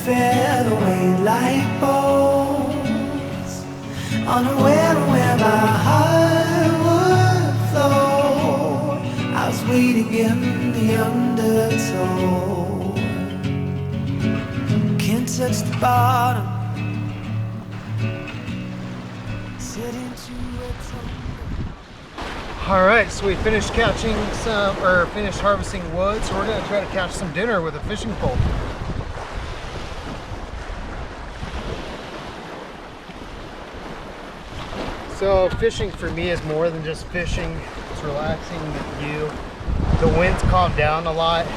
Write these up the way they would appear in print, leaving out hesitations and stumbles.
featherweight like bones, unaware of where my heart would flow. I was waiting in the undertow. Can't touch the bottom. Sitting to a All right, so we finished catching some, or finished harvesting wood, so we're gonna try to catch some dinner with a fishing pole. So fishing for me is more than just fishing. It's relaxing, the view. The wind's calmed down a lot.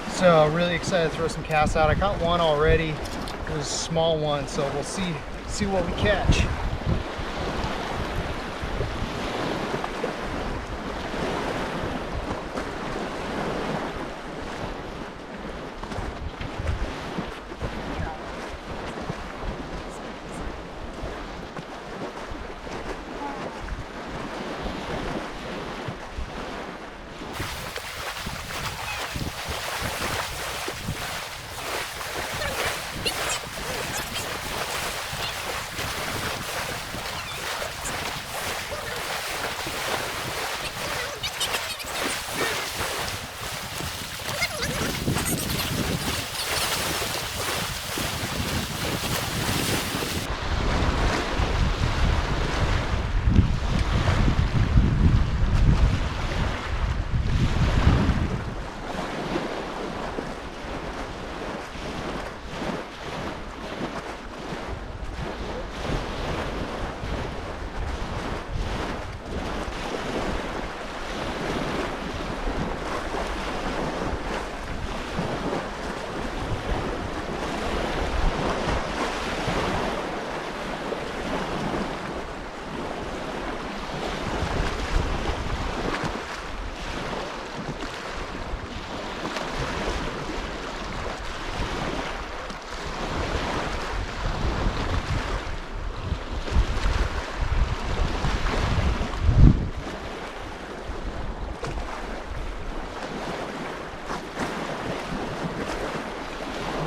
So really excited to throw some casts out. I caught one already. It was a small one, so we'll see what we catch.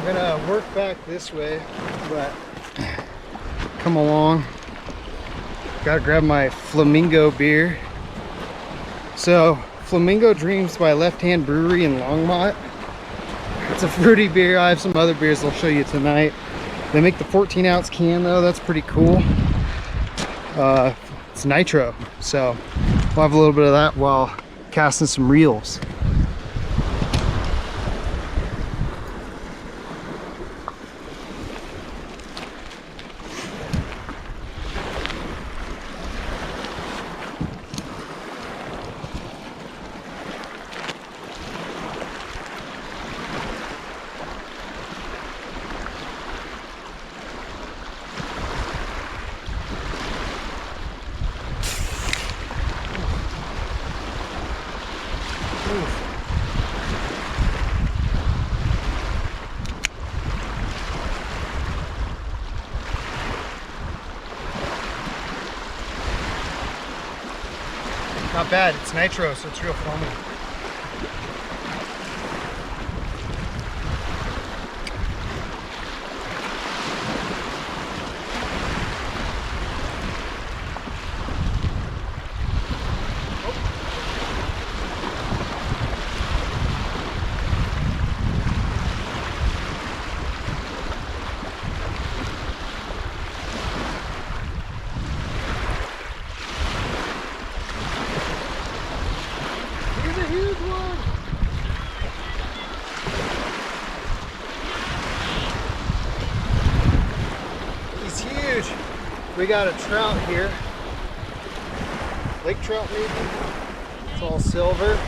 I'm gonna work back this way, but come along. Gotta grab my Flamingo beer. So, Flamingo Dreams by Left Hand Brewery in Longmont. It's a fruity beer. I have some other beers I'll show you tonight. They make the 14-ounce can though. That's pretty cool. It's nitro, so we'll have a little bit of that while casting some reels. Not bad, it's nitro, so it's real foamy. We got a trout here, lake trout maybe. It's all silver.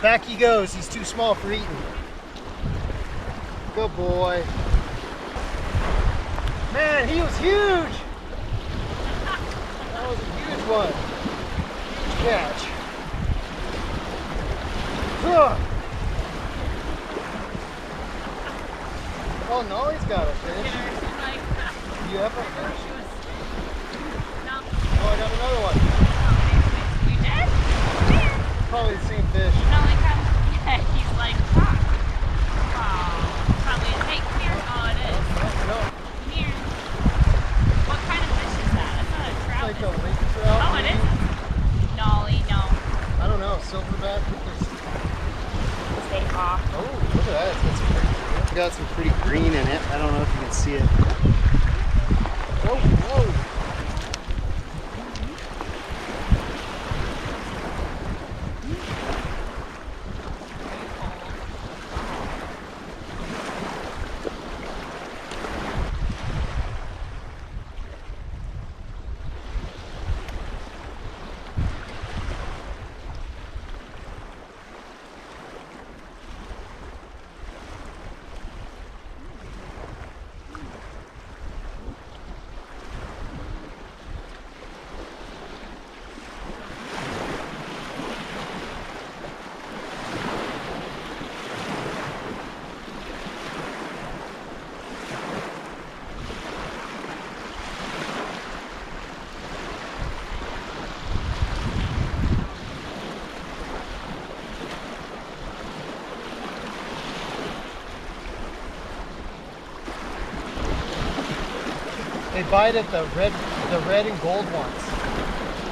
Back he goes. He's too small for eating. Good boy. Man, he was huge. That was a huge one. Catch. Oh no, he's got a fish. you have a fish? No. Oh, I got another one. You did? Where? Probably the same fish. No, like yeah, he's like, fuck. Oh, probably a take here. Oh, it is. No. Here. What kind of fish is that? That's not a trout. It's like is a it? lake trout. Oh, it is. Nolly, no. I don't know. Silverback with this. Stay off. Oh, look at that. It's got some pretty green in it. I don't know if you can see it. Whoa, whoa. They bite at the red and gold ones.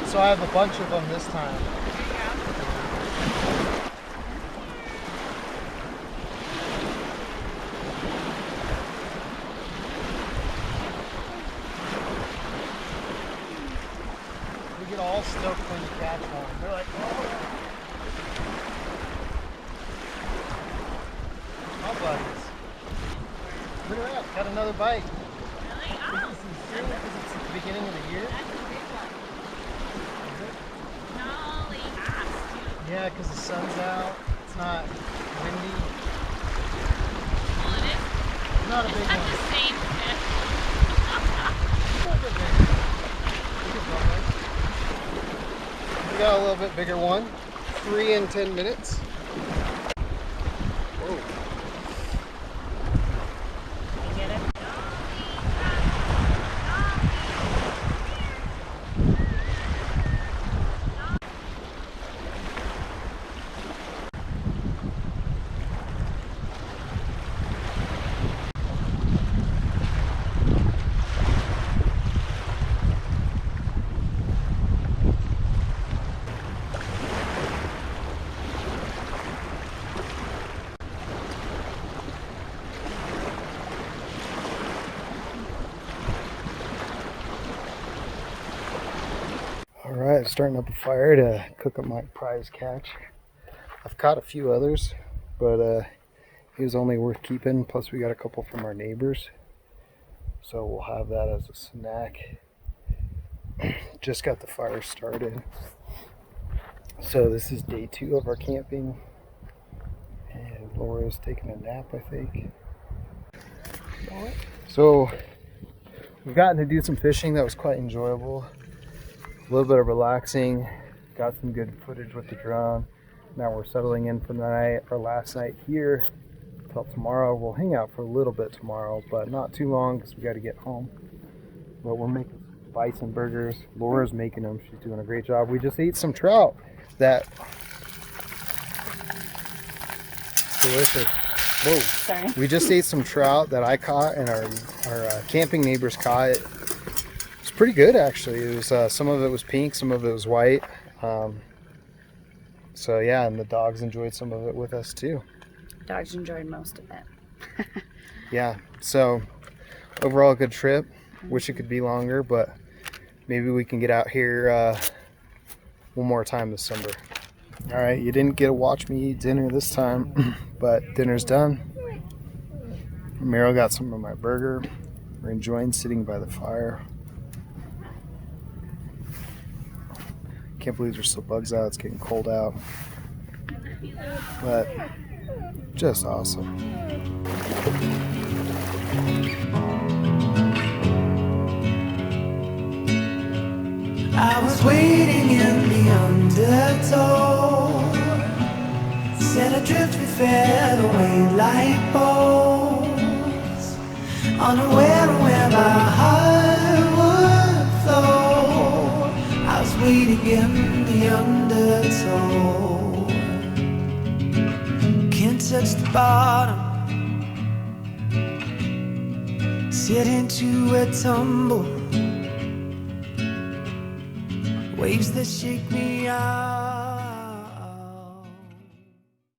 So I have a bunch of them this time. We get all stoked when you catch one. They're like, oh. Oh, buddies. Look at that, got another bite. Really? Oh. This is insane because it's at the beginning of the year. That's a big one. Nolly ass, dude. Yeah, because the sun's out. It's not windy. Well, it is. It's not a big That's one. the same fish. It's not that big. It's lovely. We got a little bit bigger one. 3 in 10 minutes. Whoa. You get it? Alright, starting up a fire to cook up my prize catch. I've caught a few others, but he was only worth keeping. Plus we got a couple from our neighbors. So we'll have that as a snack. Just got the fire started. So this is day 2 of our camping. And Laura's taking a nap, I think. So we've gotten to do some fishing that was quite enjoyable. A little bit of relaxing. Got some good footage with the drone. Now we're settling in for the night, our last night here till tomorrow. We'll hang out for a little bit tomorrow, but not too long because we got to get home. But we're making bison burgers. Laura's making them. She's doing a great job. We just ate some trout that delicious. Whoa. Sorry. We just ate some trout that I caught and our camping neighbors caught. It's pretty good actually. It was some of it was pink, some of it was white. So yeah, and the dogs enjoyed some of it with us too. Dogs enjoyed most of it. Yeah, so overall a good trip. Wish it could be longer, but maybe we can get out here one more time this summer. All right, you didn't get to watch me eat dinner this time, but dinner's done. Meryl got some of my burger. We're enjoying sitting by the fire. Can't believe there's still bugs out. It's getting cold out, but just awesome. I was waiting in the undertow, set adrift we fell away like bones, unaware of where my heart in the undertow. Can't touch the bottom, sit into a tumble, waves that shake me out.